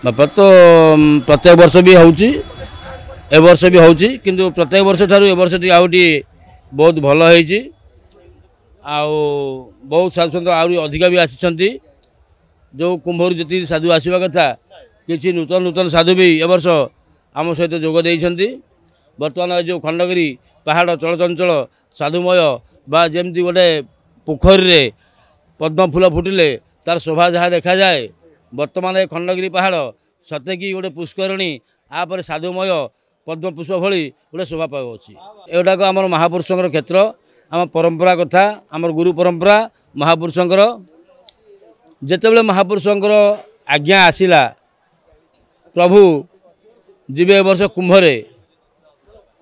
बेपार तो प्रत्येक वर्ष भी होउची ए वर्ष भी होउची किंतु प्रत्येक वर्ष ठारू ए वर्ष आउटी बहुत भल होईची आउ बहुत साधु सन्त आहरी अधिका भी आसी जो कुंभर जी साधु आसवा कथा कि नूतन नूतन साधु भी ए वर्ष आम सहित जोग देइछंती। बर्तमान जो खंडगिरी पहाड़ चलचंचल साधुमय बा जमती गोटे पोखरी रे पद्म फूल फुटिले तार शोभा जहाँ देखा जाए बर्तमान ए खंडगिरी पहाड़ सते कि गोटे पुष्करणी आपर साधुमय पद्म पुष्प भली गोटे शोभा पाउछि। एटाक आम महापुरुषर क्षेत्र आम परंपरा कथा आम गुरु परंपरा महापुरुषर जितेबले महापुरुषर आज्ञा आसिला प्रभु जीवे वर्ष कुंभरे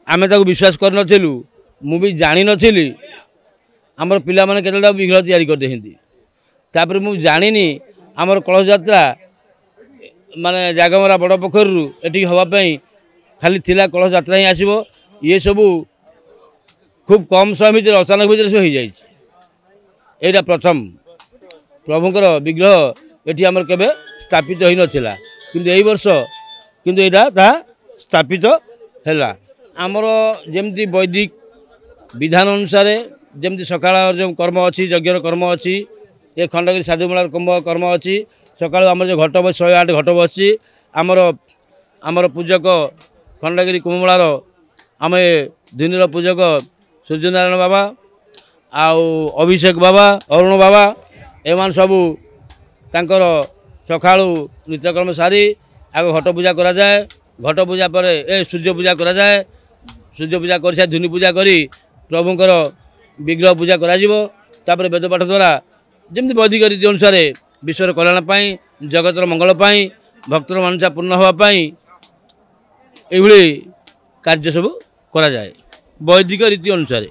आमे ताको विश्वास कर नथिलु मु भी जानि नथिली आमर पिला माने केतेटा विघ्न तैयारी कर देहिंदी तापर मु जानिनी आमर कलश यात्रा माने जागमरा बड़ पोखरु एठी हवा पई खाली थिला कलश यात्रा ही आसीबो ये सबू खूब कम समय भीतर अचानक भीतर से हो जाइए। एटा प्रथम प्रभुंकर विग्रह एटी आमर केबे स्थापित होई नथिला किंतु एई वर्ष किंतु एटा ता स्थापित हैला। आमर जेमती वैदिक विधान अनुसार जेमती सकाळ जो कर्म अच्छी यज्ञर कर्म अच्छी ये खंडगिरी साधुमेलार कर्म अच्छी सकाळ आमर जो घट बस 108 घट बसची आमर आमर पूजक खंडगिरी कुंभमेलार आम दिन पूजक सूर्यनारायण बाबा आउ अभिषेक बाबा अरुण बाबा एमान सबू तांकर सकाळू नित्यकर्म सारी आग घट पूजा करा जाए घट पूजा पर ए सूर्य पूजा करा जाए सूर्य पूजा कर सारी धुनी पूजा करी प्रभुंकर विग्रह पूजा करा जिवो तापर वेदपाठ द्वारा जमती वैदिक रीति अनुसार विश्वर कल्याण पाई जगतर मंगल पाई भक्तर मानसा पूर्ण हवा पाई एभली कार्य सब करा जाए वैदिक रीति अनुसार।